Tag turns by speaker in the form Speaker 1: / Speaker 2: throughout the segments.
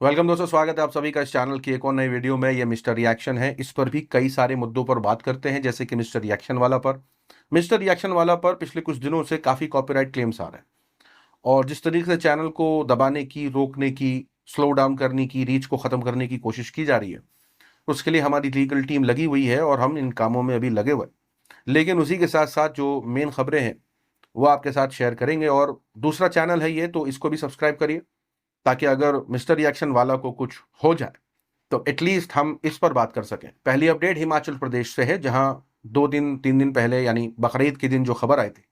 Speaker 1: Welcome दोस्तों, स्वागत है आप सभी का इस चैनल की एक और नई वीडियो में। ये मिस्टर रिएक्शन है। इस पर भी कई सारे मुद्दों पर बात करते हैं, जैसे कि मिस्टर रिएक्शन वाला पर पिछले कुछ दिनों से काफ़ी कॉपीराइट क्लेम्स आ रहे हैं। और जिस तरीके से चैनल को दबाने की, रोकने की, स्लो डाउन करने की, रीच को ख़त्म करने की कोशिश की जा रही है, उसके लिए हमारी लीगल टीम लगी हुई है और हम इन कामों में अभी लगे हुए हैं। लेकिन उसी के साथ साथ जो मेन खबरें हैं वो आपके साथ शेयर करेंगे। और दूसरा चैनल है ये, तो इसको भी सब्सक्राइब करिए, ताकि अगर मिस्टर रिएक्शन वाला को कुछ हो जाए तो एटलीस्ट हम इस पर बात कर सकें। पहली अपडेट हिमाचल प्रदेश से है, जहां 2 दिन 3 दिन पहले यानी बकरीद के दिन जो खबर आई थी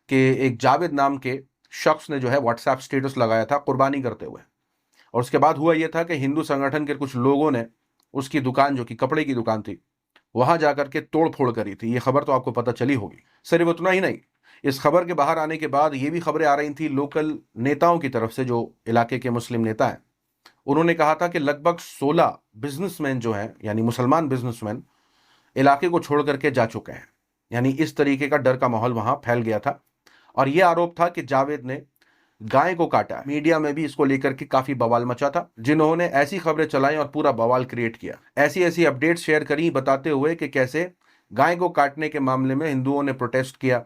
Speaker 1: कि एक जावेद नाम के शख्स ने जो है व्हाट्सएप स्टेटस लगाया था कुर्बानी करते हुए। और उसके बाद हुआ यह था कि हिंदू संगठन के कुछ लोगों ने उसकी दुकान, जो कि कपड़े की दुकान थी, वहां जाकर के तोड़ फोड़ करी थी। ये खबर तो आपको पता चली होगी। सिर्फ उतना ही नहीं, इस खबर के बाहर आने के बाद ये भी खबरें आ रही थी लोकल नेताओं की तरफ से, जो इलाके के मुस्लिम नेता हैं। उन्होंने कहा था कि लगभग 16 बिजनेसमैन जो हैं, यानी मुसलमान बिजनेसमैन, इलाके को छोड़ करके जा चुके हैं। यानी इस तरीके का डर का माहौल वहां फैल गया था। और यह आरोप था कि जावेद ने गाय को काटा। मीडिया में भी इसको लेकर के काफी बवाल मचा था। जिन्होंने ऐसी खबरें चलाई और पूरा बवाल क्रिएट किया, ऐसी ऐसी अपडेट्स शेयर करी, बताते हुए कि कैसे गाय को काटने के मामले में हिंदुओं ने प्रोटेस्ट किया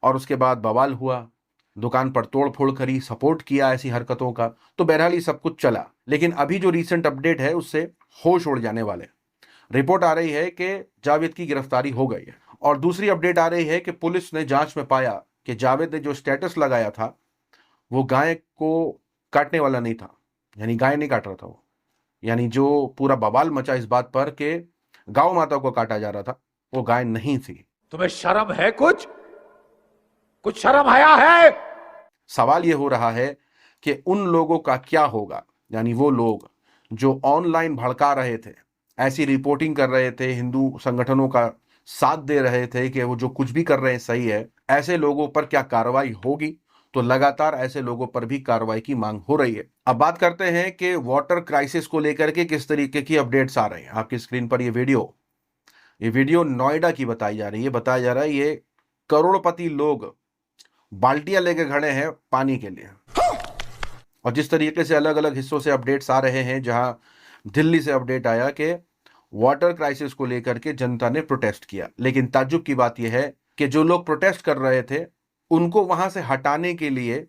Speaker 1: और उसके बाद बवाल हुआ, दुकान पर तोड़ फोड़ करी, सपोर्ट किया ऐसी हरकतों का। तो बहरहाल ये सब कुछ चला। लेकिन अभी जो रीसेंट अपडेट है उससे होश उड़ जाने वाले। रिपोर्ट आ रही है कि जावेद की गिरफ्तारी हो गई है। और दूसरी अपडेट आ रही है कि पुलिस ने जांच में पाया कि जावेद ने जो स्टेटस लगाया था वो गाय को काटने वाला नहीं था। यानी गाय नहीं काट रहा था वो। यानी जो पूरा बवाल मचा इस बात पर कि गौ माता को काटा जा रहा था, वो गाय नहीं थी।
Speaker 2: तुम्हें शर्म है? कुछ शर्म आया है?
Speaker 1: सवाल ये हो रहा है कि उन लोगों का क्या होगा, यानी वो लोग जो ऑनलाइन भड़का रहे थे, ऐसी रिपोर्टिंग कर रहे थे, हिंदू संगठनों का साथ दे रहे थे कि वो जो कुछ भी कर रहे हैं सही है। ऐसे लोगों पर क्या कार्रवाई होगी? तो लगातार ऐसे लोगों पर भी कार्रवाई की मांग हो रही है। अब बात करते हैं कि वाटर क्राइसिस को लेकर के किस तरीके की अपडेट्स आ रहे हैं। आपकी स्क्रीन पर ये वीडियो नोएडा की बताई जा रही है। बताया जा रहा है ये करोड़पति लोग बाल्टियां लेके खड़े हैं पानी के लिए। और जिस तरीके से अलग अलग हिस्सों से अपडेट्स आ रहे हैं, जहां दिल्ली से अपडेट आया कि वाटर क्राइसिस को लेकर के जनता ने प्रोटेस्ट किया। लेकिन ताज्जुब की बात यह है कि जो लोग प्रोटेस्ट कर रहे थे उनको वहां से हटाने के लिए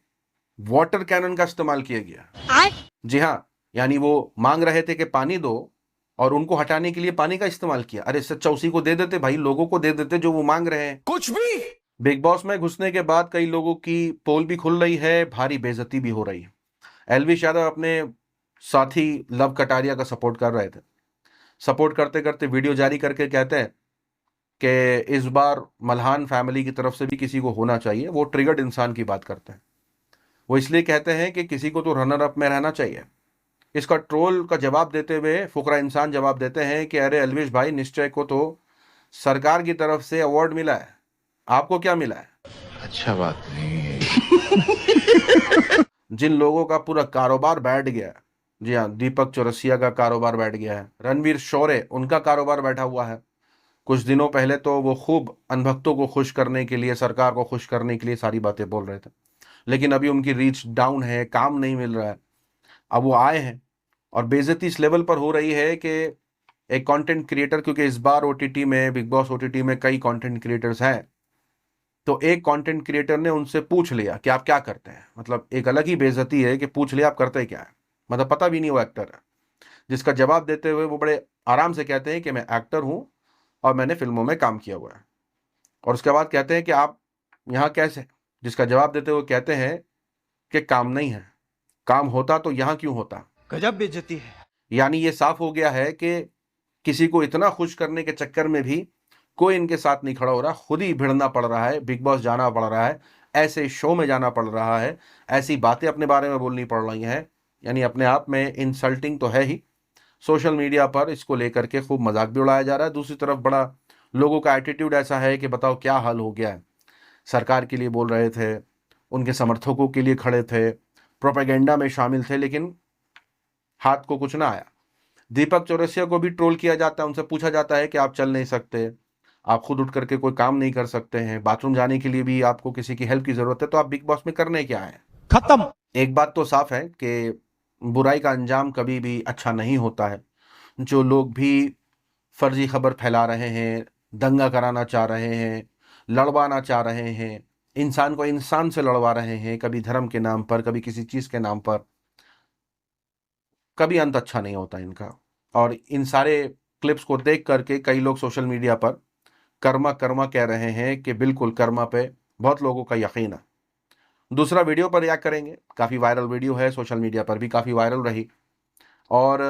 Speaker 1: वाटर कैनन का इस्तेमाल किया गया। जी हाँ, यानी वो मांग रहे थे कि पानी दो, और उनको हटाने के लिए पानी का इस्तेमाल किया। अरे सच्चा उसी को दे देते भाई, लोगों को दे देते जो वो मांग रहे हैं।
Speaker 2: कुछ भी।
Speaker 1: बिग बॉस में घुसने के बाद कई लोगों की पोल भी खुल रही है, भारी बेइज्जती भी हो रही है। एलविश यादव अपने साथी लव कटारिया का सपोर्ट कर रहे थे। सपोर्ट करते करते वीडियो जारी करके कहते हैं कि इस बार मल्हान फैमिली की तरफ से भी किसी को होना चाहिए। वो ट्रिगर्ड इंसान की बात करते हैं। वो इसलिए कहते हैं कि किसी को तो रनर अप में रहना चाहिए। इसका ट्रोल का जवाब देते हुए फुकरा इंसान जवाब देते हैं कि अरे एलविश भाई, निश्चय को तो सरकार की तरफ से अवार्ड मिला है, आपको क्या मिला है?
Speaker 3: अच्छा बात नहीं है।
Speaker 1: जिन लोगों का पूरा कारोबार बैठ गया है, जी हाँ, दीपक चौरसिया का कारोबार बैठ गया है, रणवीर शौर्य, उनका कारोबार बैठा हुआ है। कुछ दिनों पहले तो वो खूब अनभक्तों को खुश करने के लिए, सरकार को खुश करने के लिए सारी बातें बोल रहे थे। लेकिन अभी उनकी रीच डाउन है, काम नहीं मिल रहा है। अब वो आए हैं और बेइज्जती इस लेवल पर हो रही है कि एक कंटेंट क्रिएटर, क्योंकि इस बार ओटीटी में, बिग बॉस ओटीटी में कई कंटेंट क्रिएटर्स हैं, तो एक कंटेंट क्रिएटर ने उनसे पूछ लिया कि आप क्या करते हैं। मतलब एक अलग ही बेइज्जती है कि पूछ लिया आप करते क्या है, मतलब पता भी नहीं वो एक्टर है। जिसका जवाब देते हुए वो बड़े आराम से कहते हैं कि मैं एक्टर हूं और मैंने फिल्मों में काम किया हुआ है। और उसके बाद कहते हैं कि आप यहाँ कैसे? जिसका जवाब देते हुए कहते हैं कि काम नहीं है, काम होता तो यहाँ क्यों होता।
Speaker 2: गजब बेइज्जती है।
Speaker 1: यानी ये साफ हो गया है कि किसी को इतना खुश करने के चक्कर में भी कोई इनके साथ नहीं खड़ा हो रहा। खुद ही भिड़ना पड़ रहा है, बिग बॉस जाना पड़ रहा है, ऐसे शो में जाना पड़ रहा है, ऐसी बातें अपने बारे में बोलनी पड़ रही हैं। यानी अपने आप में इंसल्टिंग तो है ही। सोशल मीडिया पर इसको लेकर के खूब मजाक भी उड़ाया जा रहा है। दूसरी तरफ बड़ा लोगों का एटीट्यूड ऐसा है कि बताओ क्या हाल हो गया है। सरकार के लिए बोल रहे थे, उनके समर्थकों के लिए खड़े थे, प्रोपेगेंडा में शामिल थे, लेकिन हाथ को कुछ ना आया। दीपक चौरसिया को भी ट्रोल किया जाता है, उनसे पूछा जाता है कि आप चल नहीं सकते, आप खुद उठ करके कोई काम नहीं कर सकते हैं, बाथरूम जाने के लिए भी आपको किसी की हेल्प की जरूरत है, तो आप बिग बॉस में करने क्या है?
Speaker 2: खत्म।
Speaker 1: एक बात तो साफ है कि बुराई का अंजाम कभी भी अच्छा नहीं होता है। जो लोग भी फर्जी खबर फैला रहे हैं, दंगा कराना चाह रहे हैं, लड़वाना चाह रहे हैं, इंसान को इंसान से लड़वा रहे हैं, कभी धर्म के नाम पर, कभी किसी चीज़ के नाम पर, कभी अंत अच्छा नहीं होता इनका। और इन सारे क्लिप्स को देख करके कई लोग सोशल मीडिया पर कर्मा कर्मा कह रहे हैं कि बिल्कुल कर्मा पे बहुत लोगों का यकीन है। दूसरा वीडियो पर रिएक्ट करेंगे, काफ़ी वायरल वीडियो है, सोशल मीडिया पर भी काफ़ी वायरल रही। और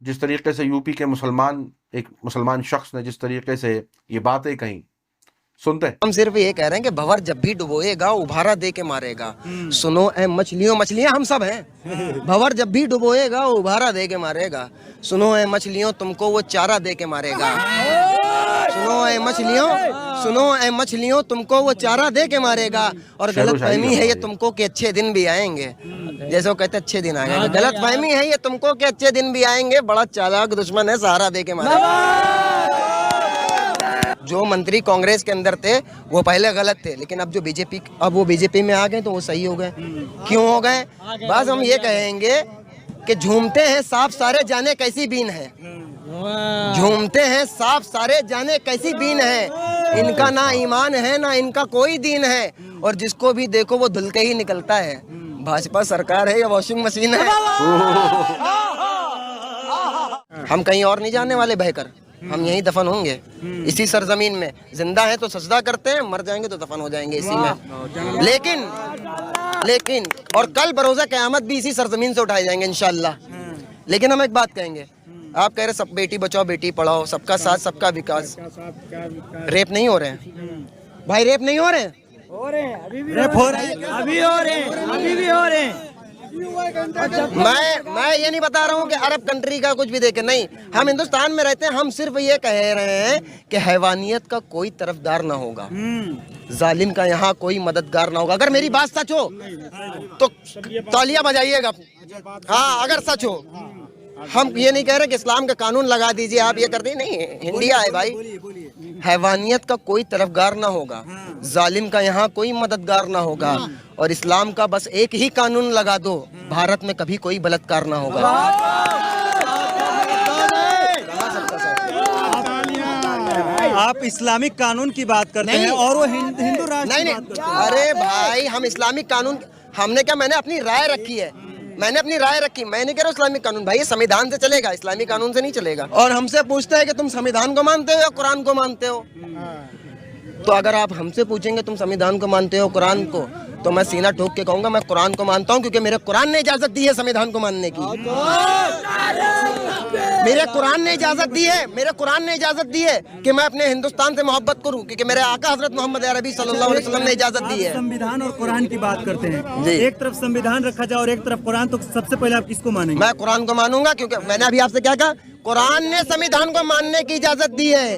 Speaker 1: जिस तरीके से यूपी के एक मुसलमान शख्स ने जिस तरीके से ये बातें कही, सुनते हैं।
Speaker 4: हम सिर्फ ये कह रहे हैं कि भंवर जब भी डुबोएगा उभारा दे के मारेगा। सुनो ए मछलियों, मछलियां हम सब हैं। भंवर जब भी डुबोएगा उभारा दे के मारेगा। सुनो ए मछलियों, तुमको वो चारा दे के मारेगा। सुनो ए मछलियों, तुमको वो चारा दे के मारेगा। और गलतफहमी है ये तुमको कि अच्छे दिन भी आएंगे। जैसे वो कहते अच्छे दिन आएंगे, गलतफहमी है ये तुमको कि अच्छे दिन भी आएंगे। बड़ा चालाक दुश्मन है, सहारा दे के मारेगा। जो मंत्री कांग्रेस के अंदर थे वो पहले गलत थे, लेकिन अब वो बीजेपी में आ गए तो वो सही हो गए। क्यों हो गए? बस हम ये कहेंगे कि झूमते हैं सांप सारे जाने कैसी बीन है। झूमते हैं सांप सारे जाने कैसी बीन है। इनका ना ईमान है ना इनका कोई दीन है, और जिसको भी देखो वो धुल के ही निकलता है। भाजपा सरकार है या वॉशिंग मशीन है? हम कहीं और नहीं जाने वाले बहकर, हम यहीं दफन होंगे इसी सरजमीन में। जिंदा है तो सजदा करते हैं, मर जाएंगे तो दफन हो जाएंगे इसी में। लेकिन और कल बरोज़ा क़यामत भी इसी सरजमीन से उठाए जाएंगे इंशाअल्लाह। लेकिन हम एक बात कहेंगे, आप कह रहे सब बेटी बचाओ बेटी पढ़ाओ, सबका साथ सबका विकास। रेप नहीं हो रहे हैं भाई, रेप नहीं हो रहे हैं?
Speaker 5: रेप हो रहे हैं, अभी हो रहे हैं, अभी भी हो रहे हैं।
Speaker 4: मैं ये नहीं बता रहा हूँ कि अरब कंट्री का कुछ भी देखे, नहीं, हम हिंदुस्तान में रहते हैं। हम सिर्फ ये कह रहे हैं कि हैवानियत का कोई तरफदार ना होगा, जालिम का यहाँ कोई मददगार ना होगा। अगर मेरी बात सच हो तो तालियां बजाइएगा। हाँ, अगर सच हो। हम ये नहीं कह रहे कि इस्लाम का कानून लगा दीजिए, आप ये कर दीजिए, नहीं, इंडिया है भाई। हैवानियत का कोई तरफदार ना होगा, जालिम का यहाँ कोई मददगार ना होगा, और इस्लाम का बस एक ही कानून लगा दो, भारत में कभी कोई बलात्कार ना होगा।
Speaker 5: आप इस्लामिक कानून की बात करते हैं और वो हिंदू राष्ट्र
Speaker 4: नहीं, अरे भाई, हम इस्लामिक कानून, हमने क्या, मैंने अपनी राय रखी है, मैं नहीं कह रहा इस्लामिक कानून। भाई ये संविधान से चलेगा, इस्लामिक कानून से नहीं चलेगा। और हमसे पूछते हैं कि तुम संविधान को मानते हो या कुरान को मानते हो? तो अगर आप हमसे पूछेंगे तुम संविधान को मानते हो कुरान को, तो मैं सीना ठोक के कहूंगा मैं कुरान को मानता हूं, क्योंकि मेरे कुरान ने इजाजत दी है संविधान को मानने की। मेरे कुरान ने इजाजत दी है कि मैं अपने हिंदुस्तान से मोहब्बत करूं, क्योंकि मेरे आका हजरत मोहम्मद अरबी सल्लल्लाहु अलैहि वसल्लम ने इजाजत दी है।
Speaker 5: संविधान और कुरान की बात करते हैं, एक तरफ संविधान रखा जाए और एक तरफ कुरान, तो सबसे पहले आप किसको मानेंगे?
Speaker 4: मैं कुरान को मानूंगा, क्योंकि मैंने अभी आपसे क्या कहा, कुरान ने संविधान को मानने की इजाजत दी है।